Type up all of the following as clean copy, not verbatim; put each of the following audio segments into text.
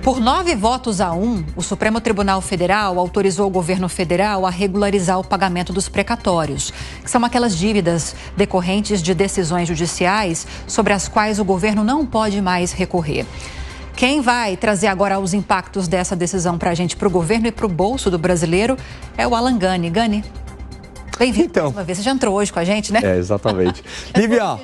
Por 9 votos a 1, o Supremo Tribunal Federal autorizou o governo federal a regularizar o pagamento dos precatórios, que são aquelas dívidas decorrentes de decisões judiciais sobre as quais o governo não pode mais recorrer. Quem vai trazer agora os impactos dessa decisão para a gente, para o governo e para o bolso do brasileiro, é o Alan Gani. Gani, bem-vindo mais uma vez. Você já entrou hoje com a gente, né? É, exatamente. Lívia,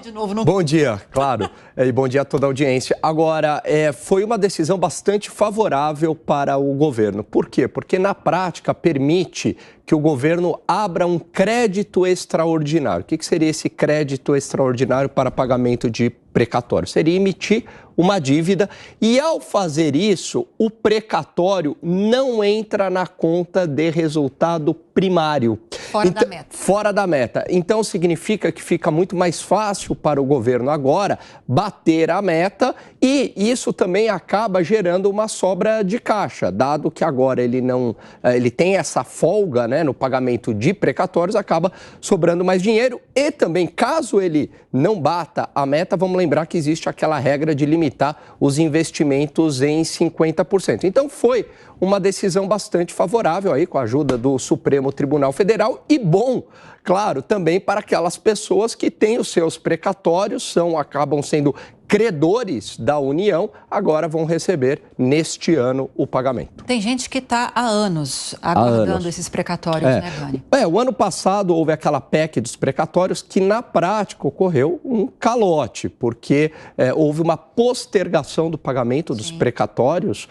bom dia, claro. E bom dia a toda a audiência. Agora, foi uma decisão bastante favorável para o governo. Por quê? Porque, na prática, permite que o governo abra um crédito extraordinário. O que seria esse crédito extraordinário para pagamento de precatório? Seria emitir uma dívida e, ao fazer isso, o precatório não entra na conta de resultado primário. Fora da meta. Fora da meta. Então, significa que fica muito mais fácil para o governo agora bater a meta e isso também acaba gerando uma sobra de caixa, dado que agora ele tem essa folga, né, no pagamento de precatórios, acaba sobrando mais dinheiro e também, caso ele não bata a meta, vamos lembrar que existe aquela regra de limitar os investimentos em 50%. Então, foi uma decisão bastante favorável aí com a ajuda do Supremo Tribunal Federal e bom, claro, também para aquelas pessoas que têm os seus precatórios, acabam sendo credores da União, agora vão receber neste ano o pagamento. Tem gente que está há anos aguardando esses precatórios, né, Gani? O ano passado houve aquela PEC dos precatórios que na prática ocorreu um calote, porque houve uma postergação do pagamento dos precatórios,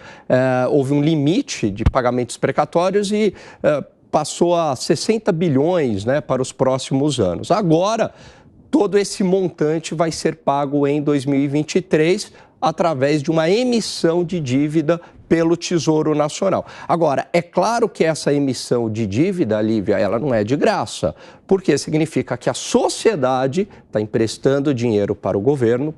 houve um limite de pagamentos precatórios e passou a 60 bilhões, né, para os próximos anos. Agora, todo esse montante vai ser pago em 2023 através de uma emissão de dívida pelo Tesouro Nacional. Agora, é claro que essa emissão de dívida, Lívia, ela não é de graça, porque significa que a sociedade está emprestando dinheiro para o governo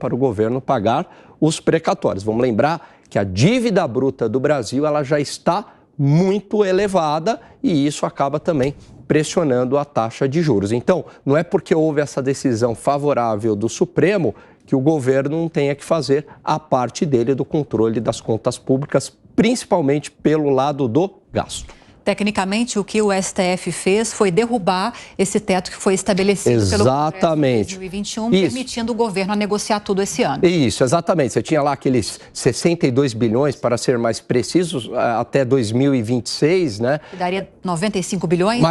pagar os precatórios. Vamos lembrar que a dívida bruta do Brasil ela já está muito elevada e isso acaba também pressionando a taxa de juros. Então, não é porque houve essa decisão favorável do Supremo que o governo não tenha que fazer a parte dele do controle das contas públicas, principalmente pelo lado do gasto. Tecnicamente, o que o STF fez foi derrubar esse teto que foi estabelecido pelo Congresso em 2021, permitindo o governo a negociar tudo esse ano. Isso, exatamente. Você tinha lá aqueles 62 bilhões, para ser mais precisos, até 2026, né? Que daria 95 bilhões?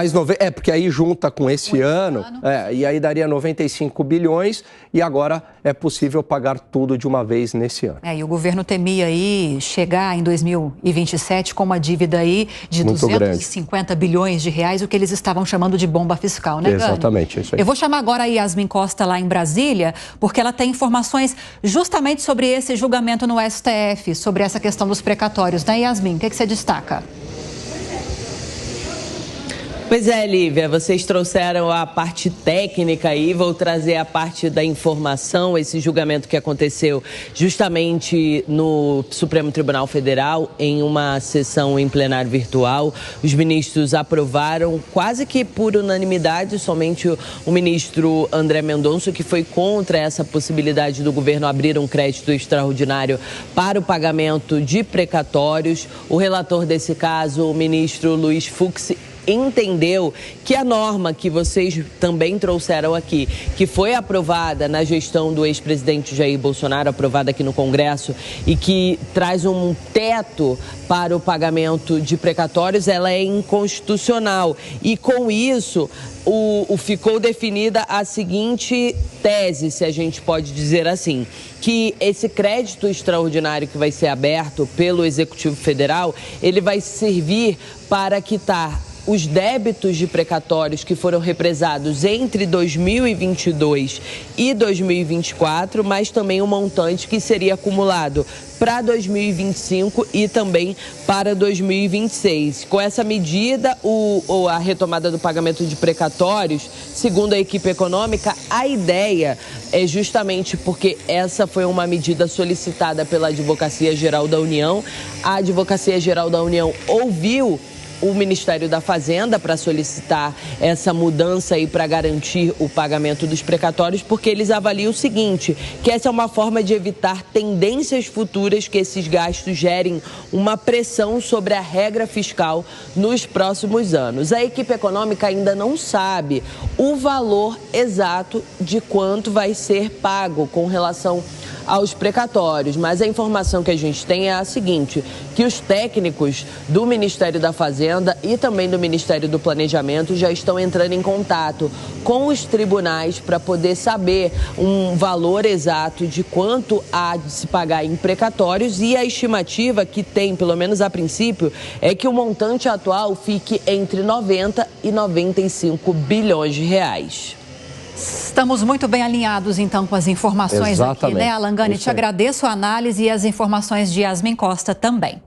Porque aí junta com esse ano. E aí daria 95 bilhões e agora é possível pagar tudo de uma vez nesse ano. E o governo temia aí chegar em 2027 com uma dívida aí de 250 bilhões de reais, o que eles estavam chamando de bomba fiscal, né, Gani? Exatamente, é isso aí. Eu vou chamar agora a Yasmin Costa lá em Brasília, porque ela tem informações justamente sobre esse julgamento no STF, sobre essa questão dos precatórios, né, Yasmin? O que você destaca? Pois é, Lívia, vocês trouxeram a parte técnica aí, vou trazer a parte da informação, esse julgamento que aconteceu justamente no Supremo Tribunal Federal, em uma sessão em plenário virtual. Os ministros aprovaram quase que por unanimidade, somente o ministro André Mendonça, que foi contra essa possibilidade do governo abrir um crédito extraordinário para o pagamento de precatórios. O relator desse caso, o ministro Luiz Fux, entendeu que a norma que vocês também trouxeram aqui, que foi aprovada na gestão do ex-presidente Jair Bolsonaro, aprovada aqui no Congresso, e que traz um teto para o pagamento de precatórios, ela é inconstitucional. E com isso, ficou definida a seguinte tese, se a gente pode dizer assim, que esse crédito extraordinário que vai ser aberto pelo Executivo Federal, ele vai servir para quitar os débitos de precatórios que foram represados entre 2022 e 2024, mas também um montante que seria acumulado para 2025 e também para 2026. Com essa medida, a retomada do pagamento de precatórios, segundo a equipe econômica, a ideia é justamente porque essa foi uma medida solicitada pela Advocacia Geral da União. A Advocacia Geral da União ouviu o Ministério da Fazenda para solicitar essa mudança aí para garantir o pagamento dos precatórios, porque eles avaliam o seguinte, que essa é uma forma de evitar tendências futuras que esses gastos gerem uma pressão sobre a regra fiscal nos próximos anos. A equipe econômica ainda não sabe o valor exato de quanto vai ser pago com relação aos precatórios, mas a informação que a gente tem é a seguinte, que os técnicos do Ministério da Fazenda e também do Ministério do Planejamento já estão entrando em contato com os tribunais para poder saber um valor exato de quanto há de se pagar em precatórios, e a estimativa que tem, pelo menos a princípio, é que o montante atual fique entre 90 e 95 bilhões de reais. Estamos muito bem alinhados, então, com as informações aqui, né, Alan Gani? Te agradeço a análise e as informações de Yasmin Costa também.